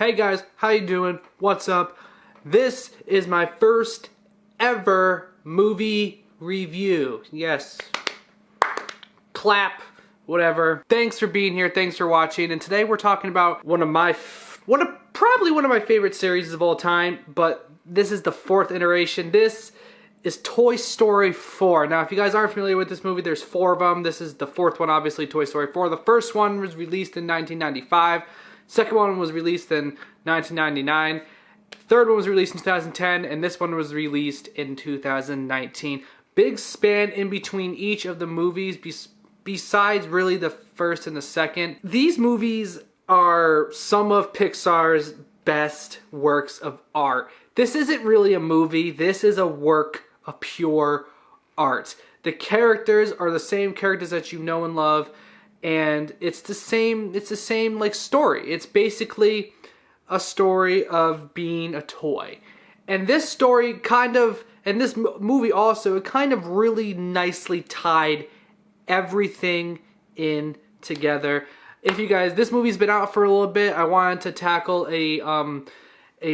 Hey guys, how you doing? What's up? This is my first ever movie review. Yes. Clap, whatever. Thanks for being here. Thanks for watching. And today we're talking about probably one of my favorite series of all time, but this is the fourth iteration. This is Toy Story 4. Now, if you guys aren't familiar with this movie, there's 4 of them. This is the 4th one, obviously, Toy Story 4. The first one was released in 1995. Second one was released in 1999. Third one was released in 2010, and this one was released in 2019. Big span in between each of the movies, besides really the first and the second. These movies are some of Pixar's best works of art. This isn't really a movie. This is a work of pure art. The characters are the same characters that you know and love. And it's the same like story. It's basically a story of being a toy. And this story and this movie also, it kind of really nicely tied everything in together. If you guys, this movie's been out for a little bit. I wanted to tackle a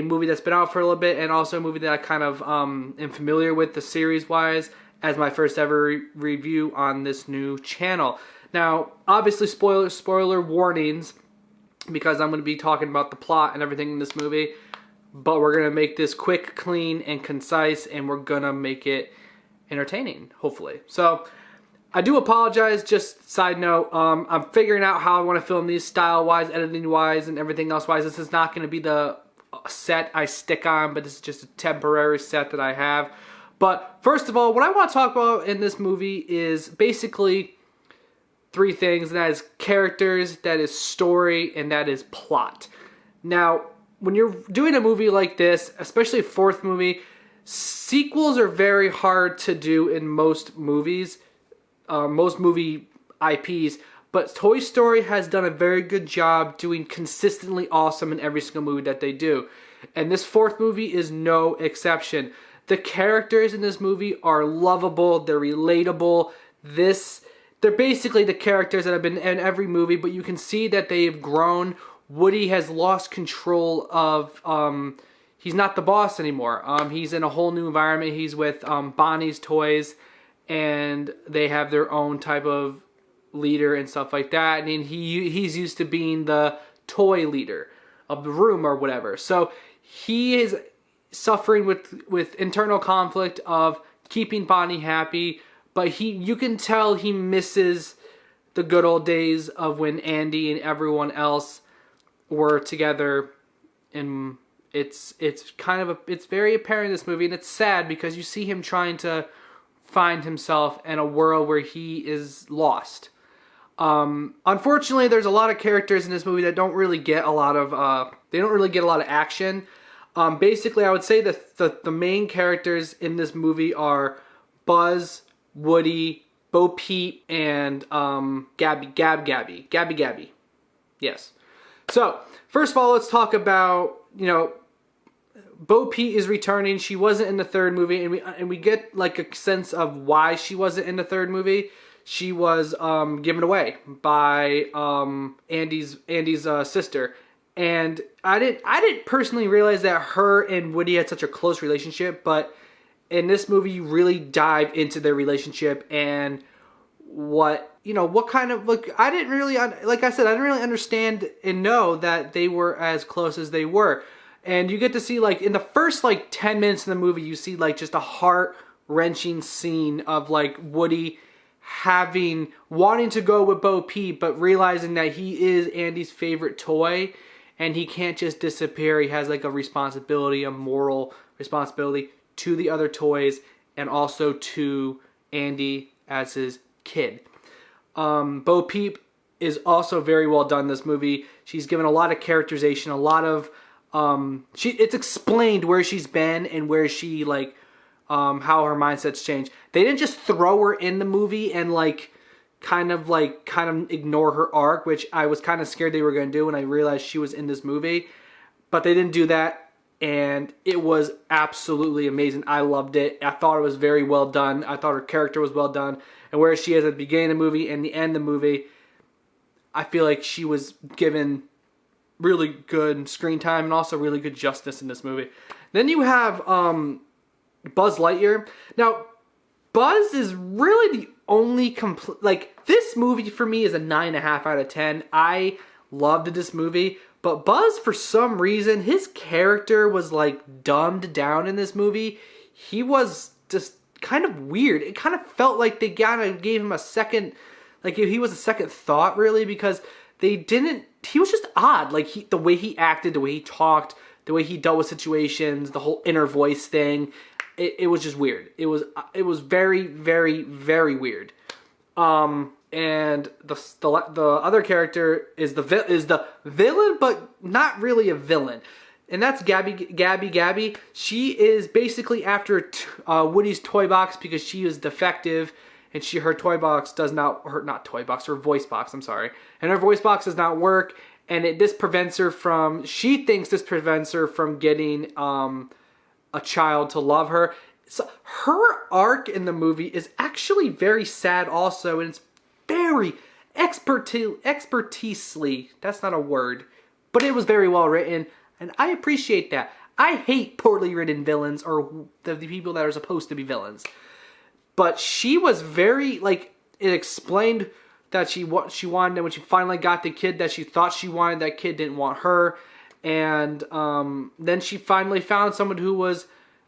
movie that's been out for a little bit, and also a movie that I kind of am familiar with the series-wise, as my first ever review on this new channel. Now, obviously, spoiler warnings, because I'm going to be talking about the plot and everything in this movie, but we're going to make this quick, clean, and concise, and we're going to make it entertaining, hopefully. So, I do apologize, just side note, I'm figuring out how I want to film these style-wise, editing-wise, and everything else-wise. This is not going to be the set I stick on, but this is just a temporary set that I have. But, first of all, what I want to talk about in this movie is basically 3 things, and that is characters, that is story, and that is plot. Now, when you're doing a movie like this, especially a 4th movie, sequels are very hard to do in most movies, most movie IPs, but Toy Story has done a very good job doing consistently awesome in every single movie that they do. And this 4th movie is no exception. The characters in this movie are lovable, they're relatable, they're basically the characters that have been in every movie, but you can see that they've grown. Woody has lost control of, he's not the boss anymore. He's in a whole new environment. He's with Bonnie's Toys, and they have their own type of leader and stuff like that. And he's used to being the toy leader of the room or whatever. So he is suffering with internal conflict of keeping Bonnie happy, but you can tell he misses the good old days of when Andy and everyone else were together. And it's very apparent in this movie, and it's sad because you see him trying to find himself in a world where he is lost. Unfortunately, there's a lot of characters in this movie that don't really get a lot of action. Basically, I would say that the main characters in this movie are Buzz, Woody, Bo Peep, and Gabby. Yes. So, first of all, let's talk about, Bo Peep is returning. She wasn't in the 3rd movie, and we get like a sense of why she wasn't in the 3rd movie. She was given away by Andy's sister. And I didn't personally realize that her and Woody had such a close relationship, but in this movie, you really dive into their relationship and what kind of, I didn't really understand and know that they were as close as they were. And you get to see, like, in the first, 10 minutes of the movie, you see, just a heart-wrenching scene of, Woody wanting to go with Bo Peep, but realizing that he is Andy's favorite toy, and he can't just disappear. He has, a responsibility, a moral responsibility to the other toys, and also to Andy as his kid. Bo Peep is also very well done in this movie. She's given a lot of characterization, a lot of it's explained where she's been and where she how her mindset's changed. They didn't just throw her in the movie and kind of ignore her arc, which I was kind of scared they were going to do when I realized she was in this movie. But they didn't do that. And it was absolutely amazing. I loved it. I thought it was very well done. I thought her character was well done. And where she is at the beginning of the movie and the end of the movie, I feel like she was given really good screen time and also really good justice in this movie. Then you have Buzz Lightyear. Now, Buzz is really the only like, this movie for me is a 9.5 out of 10. I loved this movie, but Buzz, for some reason, his character was like dumbed down in this movie. He was just kind of weird. It kind of felt like they kind of gave him a second, like he was a second thought, really, because they didn't, he was just odd. Like, the way he acted, the way he talked, the way he dealt with situations, the whole inner voice thing, it was just weird. It was very, very, very weird. And the other character is the villain, but not really a villain. And that's Gabby. She is basically after Woody's toy box because she is defective, and her toy box does not, her voice box, I'm sorry. And her voice box does not work, and she thinks this prevents her from getting a child to love her. So her arc in the movie is actually very sad also, and it's very expertisely, that's not a word, but it was very well written, and I appreciate that. I hate poorly written villains, or the people that are supposed to be villains. But she was very, like, it explained that she wanted, and when she finally got the kid that she thought she wanted, that kid didn't want her. And then she finally found someone who was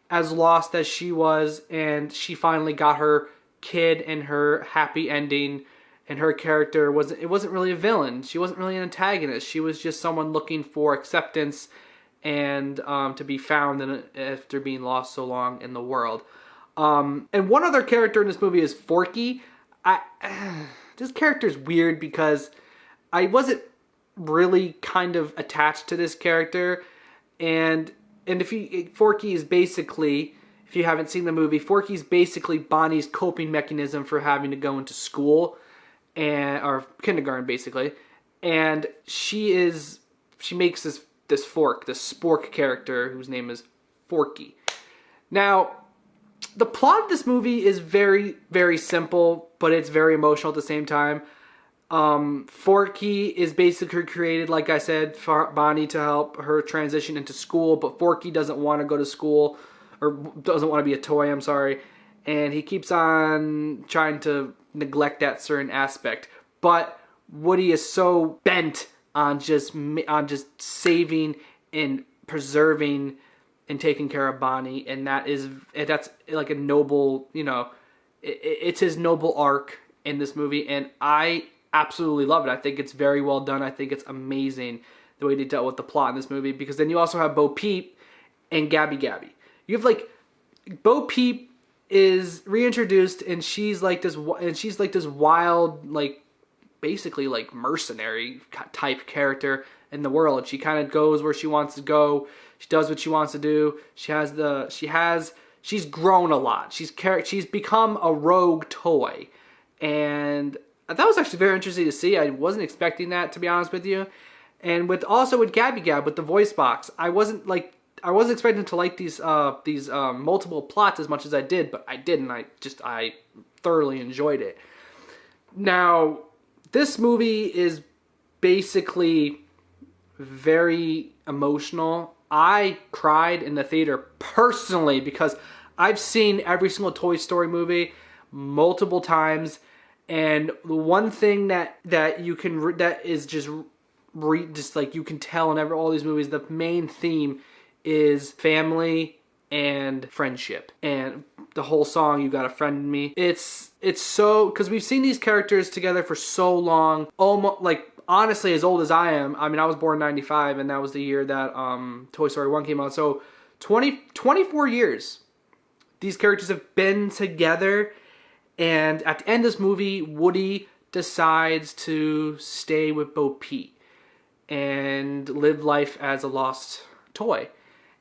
as lost as she was, and she finally got her kid and her happy ending. And her character wasn't really a villain. She wasn't really an antagonist. She was just someone looking for acceptance and to be found after being lost so long in the world. And one other character in this movie is Forky. This character is weird because I wasn't really kind of attached to this character, and Forky is basically, if you haven't seen the movie, Forky is basically Bonnie's coping mechanism for having to go into school or kindergarten basically, and she makes this spork character whose name is Forky. Now, the plot of this movie is very, very simple, but it's very emotional at the same time. Forky is basically created, like I said, for Bonnie to help her transition into school, but Forky doesn't want to go to school, or doesn't want to be a toy, I'm sorry, and he keeps on trying to neglect that certain aspect. But Woody is so bent on just saving and preserving and taking care of Bonnie, and that's like a noble, it's his noble arc in this movie, and I absolutely love it. I think it's very well done. I think it's amazing the way they dealt with the plot in this movie, because then you also have Bo Peep and Gabby. You have, like, Bo Peep is reintroduced, and she's like this wild, like, basically like mercenary type character in the world. She kind of goes where she wants to go. She does what she wants to do. She's grown a lot. She's become a rogue toy, and that was actually very interesting to see. I wasn't expecting that, to be honest with you. And with Gabby with the voice box, I wasn't expecting to like these multiple plots as much as I did, but I didn't. I thoroughly enjoyed it. Now, this movie is basically very emotional. I cried in the theater personally because I've seen every single Toy Story movie multiple times, and the one thing that you can you can tell in all these movies, the main theme is family and friendship. And the whole song, "You Got a Friend in Me," it's so, because we've seen these characters together for so long, almost, like, honestly, as old as I am. I mean, I was born in 95, and that was the year that Toy Story 1 came out. So 24 years these characters have been together, and at the end of this movie, Woody decides to stay with Bo Peep and live life as a lost toy.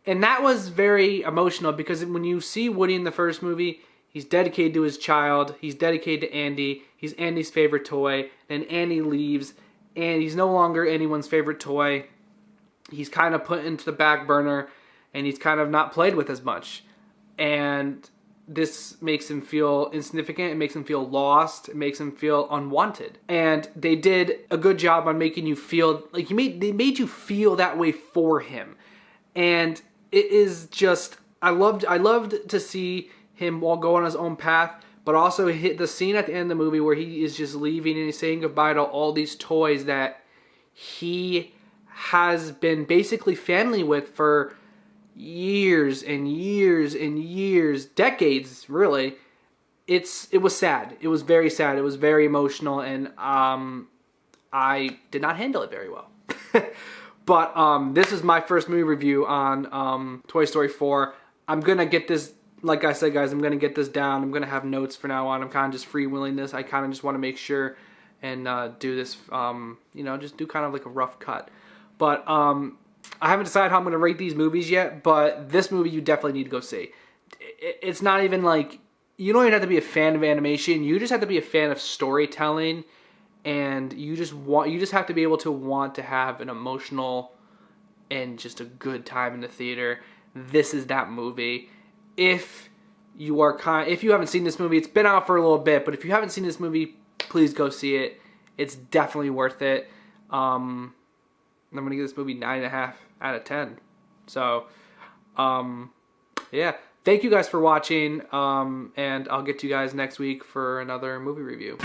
And that was very emotional, because when you see Woody in the first movie, he's dedicated to his child, he's dedicated to Andy, he's Andy's favorite toy, and Andy leaves, and he's no longer anyone's favorite toy. He's kind of put into the back burner, and he's kind of not played with as much. And this makes him feel insignificant. It makes him feel lost. It makes him feel unwanted. And they did a good job on making you feel like they made you feel that way for him. And it is just, I loved to see him go on his own path, but also hit the scene at the end of the movie where he is just leaving and he's saying goodbye to all these toys that he has been basically family with for years and years and years, decades, really. It was sad. It was very sad. It was very emotional, and I did not handle it very well. But this is my first movie review on Toy Story 4. I'm gonna get this, like I said, guys, I'm gonna get this down. I'm gonna have notes from now on. I'm kind of just freewheeling this. I kind of just want to make sure and do this, you know, just do kind of like a rough cut. But I haven't decided how I'm going to rate these movies yet, but this movie you definitely need to go see. It's not even like, you don't even have to be a fan of animation. You just have to be a fan of storytelling, and you just have to be able to want to have an emotional and just a good time in the theater. This is that movie. If you haven't seen this movie, it's been out for a little bit, but if you haven't seen this movie, please go see it. It's definitely worth it. I'm going to give this movie 9.5 out of 10. So, yeah. Thank you guys for watching, and I'll get to you guys next week for another movie review.